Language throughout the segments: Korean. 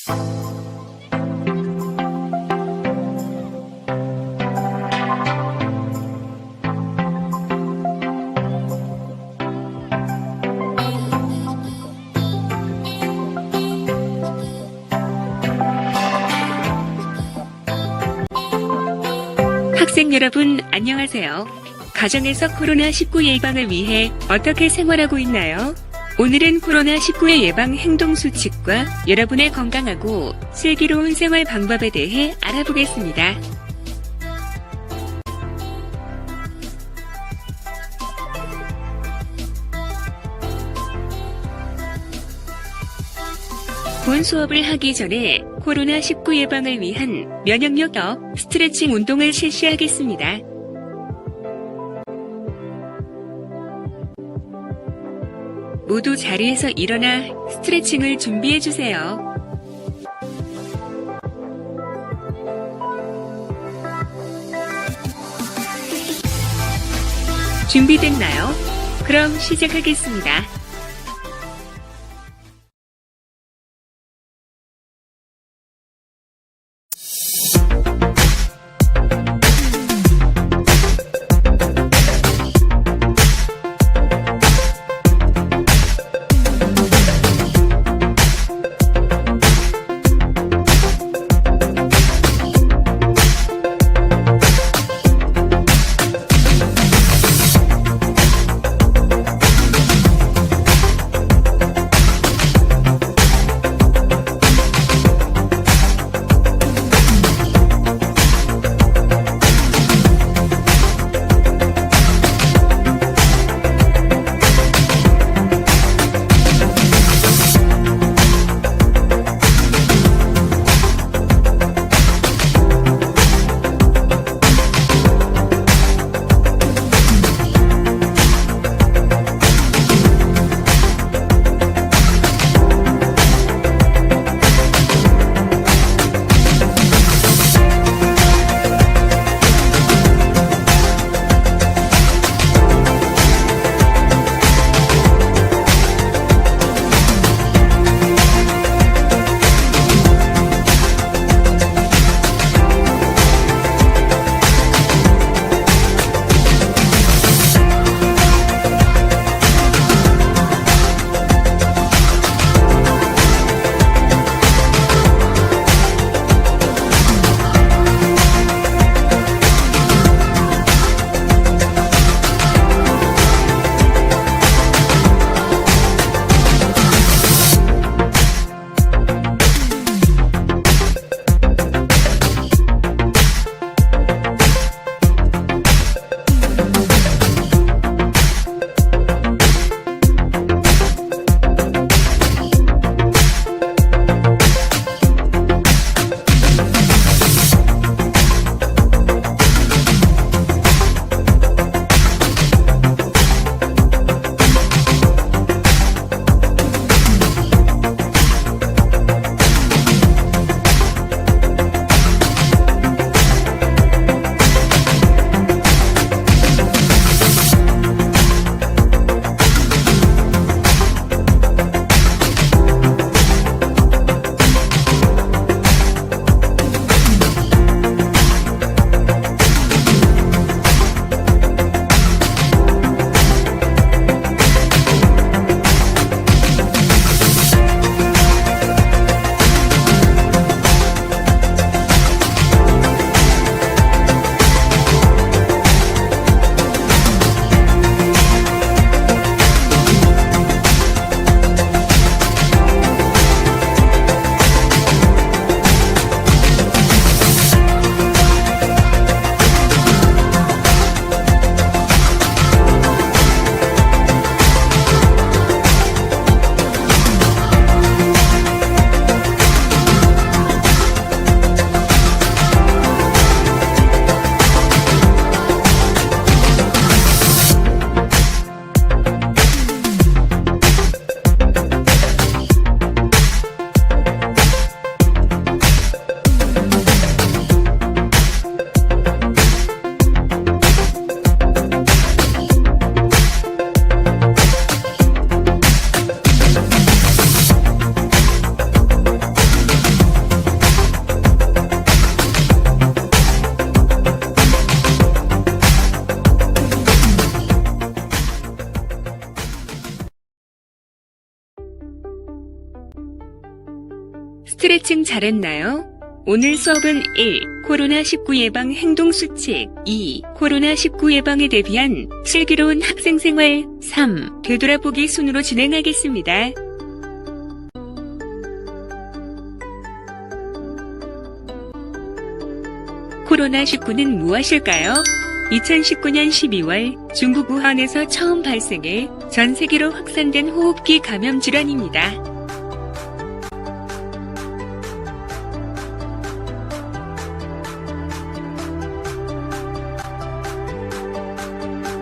학생 여러분, 안녕하세요. 가정에서 코로나19 예방을 위해 어떻게 생활하고 있나요? 오늘은 코로나19의 예방 행동 수칙과 여러분의 건강하고 슬기로운 생활 방법에 대해 알아보겠습니다. 본 수업을 하기 전에 코로나19 예방을 위한 면역력업 스트레칭 운동을 실시하겠습니다. 모두 자리에서 일어나 스트레칭을 준비해 주세요. 준비됐나요? 그럼 시작하겠습니다. 스트레칭 잘했나요? 오늘 수업은 1. 코로나19 예방 행동수칙 2. 코로나19 예방에 대비한 슬기로운 학생생활 3. 되돌아보기 순으로 진행하겠습니다. 코로나19는 무엇일까요? 2019년 12월 중국 우한에서 처음 발생해 전 세계로 확산된 호흡기 감염 질환입니다.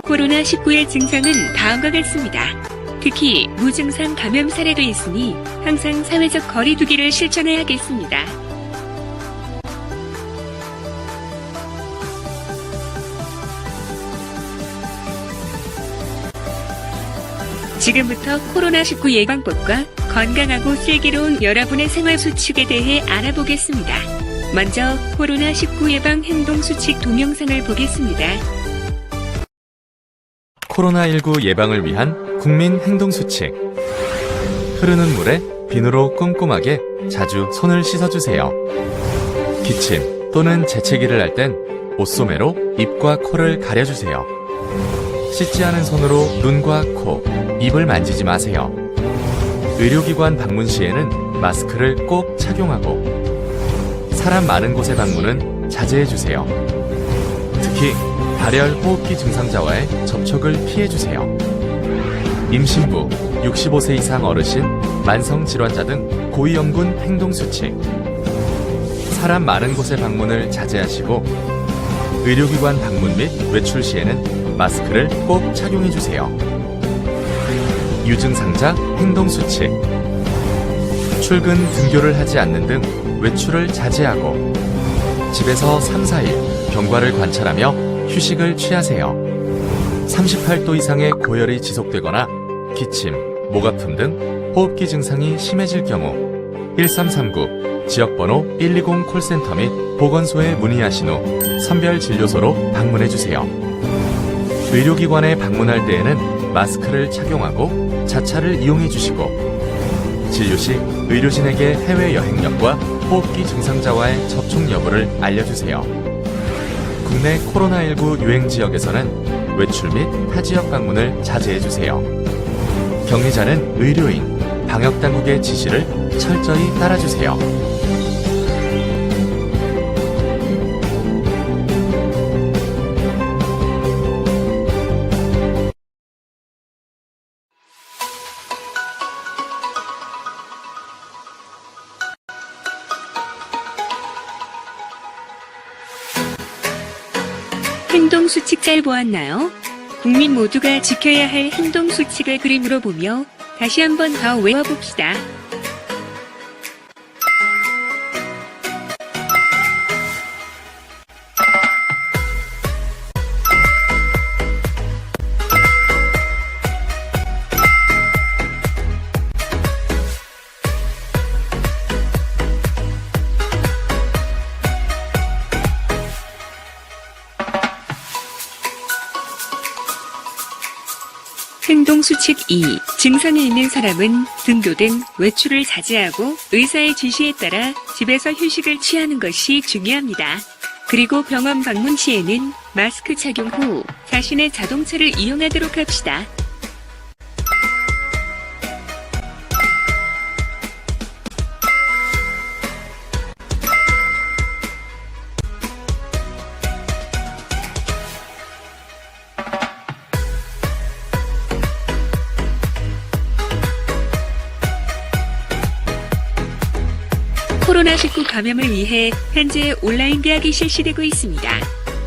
코로나19의 증상은 다음과 같습니다. 특히 무증상 감염 사례도 있으니 항상 사회적 거리 두기를 실천해야겠습니다. 지금부터 코로나19 예방법과 건강하고 슬기로운 여러분의 생활 수칙에 대해 알아보겠습니다. 먼저 코로나19 예방 행동 수칙 동영상을 보겠습니다. 코로나19 예방을 위한 국민 행동 수칙. 흐르는 물에 비누로 꼼꼼하게 자주 손을 씻어주세요. 기침 또는 재채기를 할 땐 옷소매로 입과 코를 가려주세요. 씻지 않은 손으로 눈과 코, 입을 만지지 마세요. 의료기관 방문 시에는 마스크를 꼭 착용하고 사람 많은 곳의 방문은 자제해주세요. 특히 발열 호흡기 증상자와의 접촉을 피해주세요. 임신부, 65세 이상 어르신, 만성질환자 등 고위험군 행동수칙. 사람 많은 곳의 방문을 자제하시고 의료기관 방문 및 외출 시에는 마스크를 꼭 착용해주세요. 유증상자 행동수칙. 출근, 등교를 하지 않는 등 외출을 자제하고 집에서 3, 4일 병과를 관찰하며 휴식을 취하세요. 38도 이상의 고열이 지속되거나 기침, 목 아픔 등 호흡기 증상이 심해질 경우 1339 지역번호 120 콜센터 및 보건소에 문의하신 후 선별진료소로 방문해주세요. 의료기관에 방문할 때에는 마스크를 착용하고 자차를 이용해주시고 진료 시 의료진에게 해외 여행력과 호흡기 증상자와의 접촉 여부를 알려주세요. 국내 코로나19 유행 지역에서는 외출 및 타 지역 방문을 자제해주세요. 격리자는 의료인, 방역당국의 지시를 철저히 따라주세요. 행동수칙 잘 보았나요? 국민 모두가 지켜야 할 행동수칙을 그림으로 보며 다시 한번 더 외워봅시다. 행동수칙 2. 증상이 있는 사람은 등교 등 외출을 자제하고 의사의 지시에 따라 집에서 휴식을 취하는 것이 중요합니다. 그리고 병원 방문 시에는 마스크 착용 후 자신의 자동차를 이용하도록 합시다. 코로나19 감염을 위해 현재 온라인 대학이 실시되고 있습니다.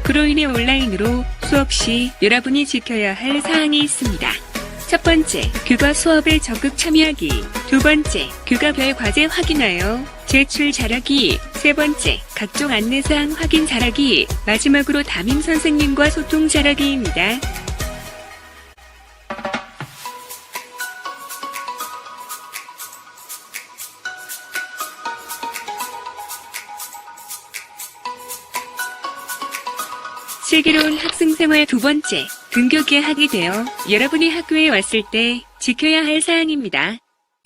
그로 인해 온라인으로 수업 시 여러분이 지켜야 할 사항이 있습니다. 첫 번째, 교과 수업에 적극 참여하기. 두 번째, 교과별 과제 확인하여 제출 잘하기. 세 번째, 각종 안내사항 확인 잘하기. 마지막으로 담임 선생님과 소통 잘하기입니다. 슬기로운 학생생활 두 번째, 등교 개학이 되어 여러분이 학교에 왔을 때 지켜야 할 사항입니다.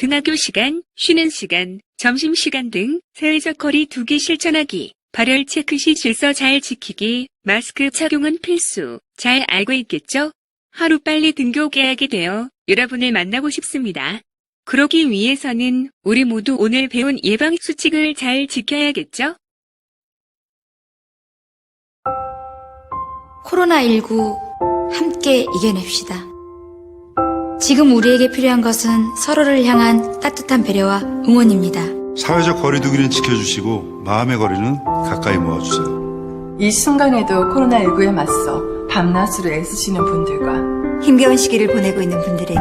등하교 시간, 쉬는 시간, 점심시간 등 사회적 거리 두기 실천하기, 발열 체크 시 질서 잘 지키기, 마스크 착용은 필수. 잘 알고 있겠죠? 하루빨리 등교 개학이 되어 여러분을 만나고 싶습니다. 그러기 위해서는 우리 모두 오늘 배운 예방수칙을 잘 지켜야겠죠? 코로나19 함께 이겨냅시다. 지금 우리에게 필요한 것은 서로를 향한 따뜻한 배려와 응원입니다. 사회적 거리두기는 지켜주시고 마음의 거리는 가까이 모아주세요. 이 순간에도 코로나19에 맞서 밤낮으로 애쓰시는 분들과 힘겨운 시기를 보내고 있는 분들에게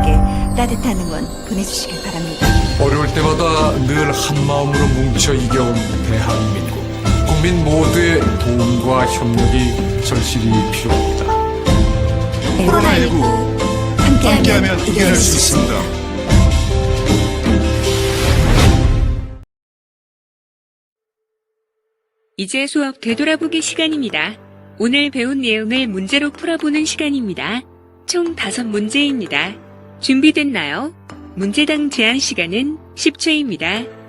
따뜻한 응원 보내주시길 바랍니다. 어려울 때마다 늘 한마음으로 뭉쳐 이겨온 대한민국. 국민 모두의 도움과 협력이 절실히 필요합니다. 코로나19 함께하면 이겨낼 수 있습니다. 이제 수업 되돌아보기 시간입니다. 오늘 배운 내용을 문제로 풀어보는 시간입니다. 총 5문제입니다. 준비됐나요? 문제당 제한 시간은 10초입니다.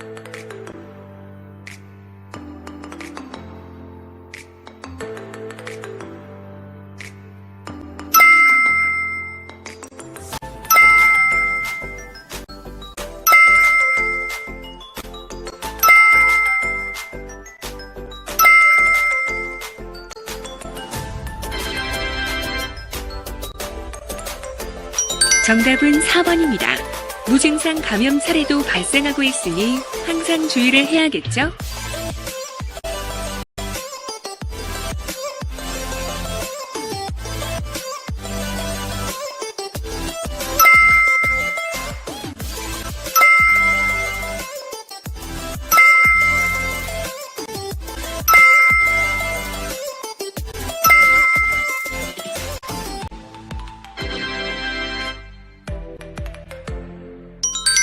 정답은 4번입니다. 무증상 감염 사례도 발생하고 있으니 항상 주의를 해야겠죠?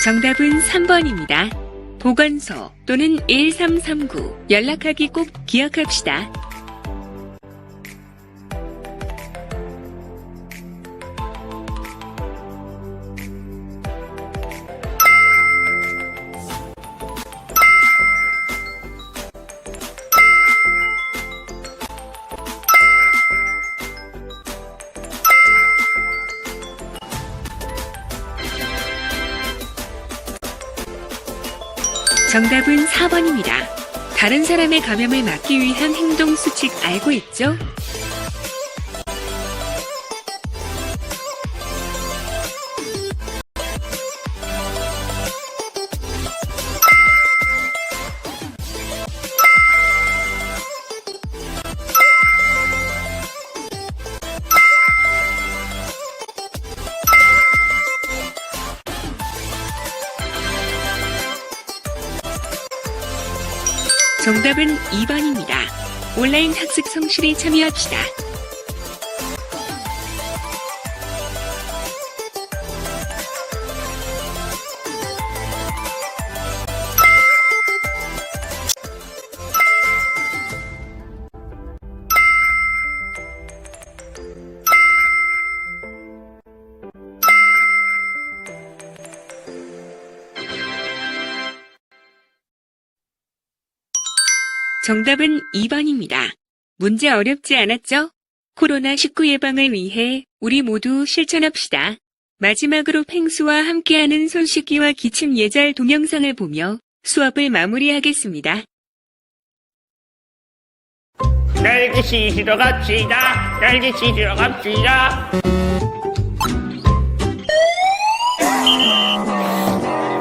정답은 3번입니다. 보건소 또는 1339 연락하기 꼭 기억합시다. 정답은 4번입니다. 다른 사람의 감염을 막기 위한 행동 수칙 알고 있죠? 정답은 2번입니다. 온라인 학습 성실히 참여합시다. 정답은 2번입니다. 문제 어렵지 않았죠? 코로나19 예방을 위해 우리 모두 실천합시다. 마지막으로 펭수와 함께하는 손 씻기와 기침 예절 동영상을 보며 수업을 마무리하겠습니다. 날개 씻으러 갑시다. 날개 씻으러 갑시다.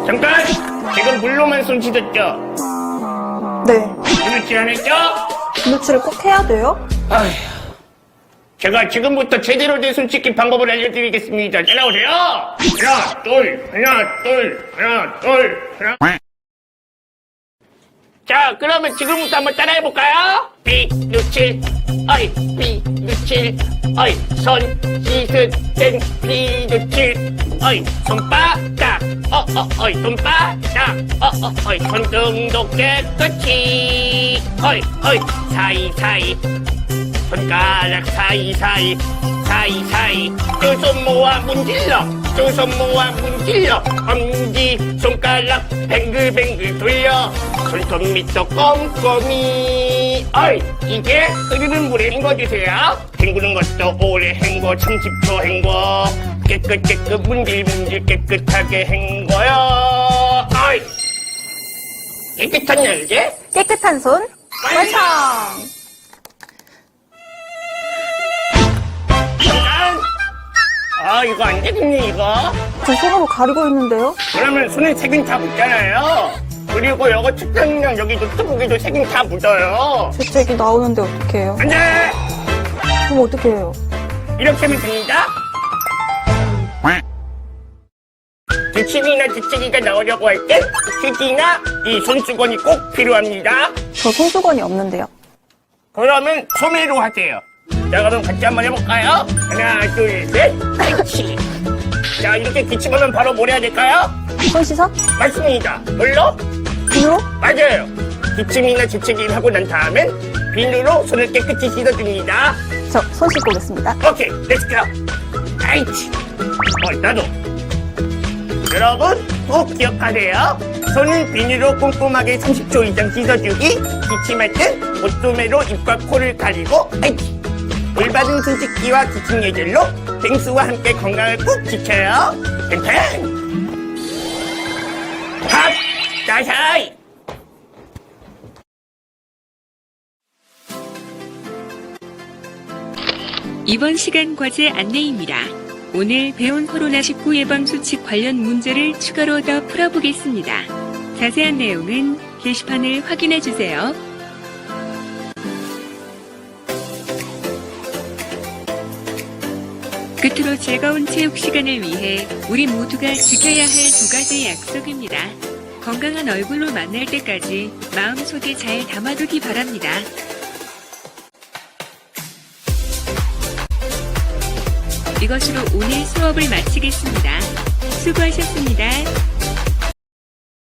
잠깐! 지금 물로만 손 씻었죠? 네. 이물질 안 했죠? 이물질을 꼭 해야 돼요? 아휴. 제가 지금부터 제대로 된 손 씻기 방법을 알려드리겠습니다. 따라오세요! 하나, 둘, 하나, 둘, 하나, 둘, 하나. 자, 그러면 지금부터 한번 따라해볼까요? 비누칠, 어이, 비누칠, 어이, 손 씻을 땐 비누칠, 어이, 손바닥, 어이, 손바닥, 어이, 손등도 깨끗이, 어이, 사이사이, 손가락 사이사이, 사이사이, 두 손 모아 문질러, 두 손 모아 문질러 엄지 손가락 뱅글뱅글 돌려 손톱 밑도 꼼꼼히 어이 이게 흐르는 물에 헹궈주세요. 헹구는 것도 오래 헹궈 30초 헹궈 깨끗 문질문질 깨끗하게 헹궈요. 어이 깨끗하냐 이제? 깨끗한 손 완성! 잠깐! 아 이거 안 되겠네 이거. 저 손으로 가리고 있는데요? 그러면 손에 색은 다 묻잖아요. 그리고 여기 책상이랑 여기 노트북에도 색은 다 묻어요. 재채기 나오는데 어떻게 해요? 안 돼! 그럼 어떻게 해요? 이렇게 하면 됩니다. 기침이나 재채기가 나오려고 할 땐 휴지나 이 손수건이 꼭 필요합니다. 저 손수건이 없는데요. 그러면 소매로 하세요. 자 그럼 같이 한번 해볼까요? 하나 둘 셋 그렇지. 자 이렇게 기침하면 바로 뭘 해야 될까요? 손 씻어? 맞습니다. 물로? 비누로? 맞아요. 기침이나 재채기를 하고 난 다음엔 비누로 손을 깨끗이 씻어줍니다. 저 손 씻고 오겠습니다. 오케이, 렛츠고. 아이치. 나도. 여러분 꼭 기억하세요. 손은 비누로 꼼꼼하게 30초 이상 씻어주기. 기침할 땐 옷소매로 입과 코를 가리고 아이치. 올바른 손 씻기와 기침 예절로 뱅수와 함께 건강을 꼭 지켜요. 팽팽. 탑 나샤이. 이번 시간 과제 안내입니다. 오늘 배운 코로나19 예방 수칙 관련 문제를 추가로 더 풀어보겠습니다. 자세한 내용은 게시판을 확인해 주세요. 끝으로 즐거운 체육 시간을 위해 우리 모두가 지켜야 할 두 가지 약속입니다. 건강한 얼굴로 만날 때까지 마음속에 잘 담아두기 바랍니다. 이것으로 오늘 수업을 마치겠습니다. 수고하셨습니다.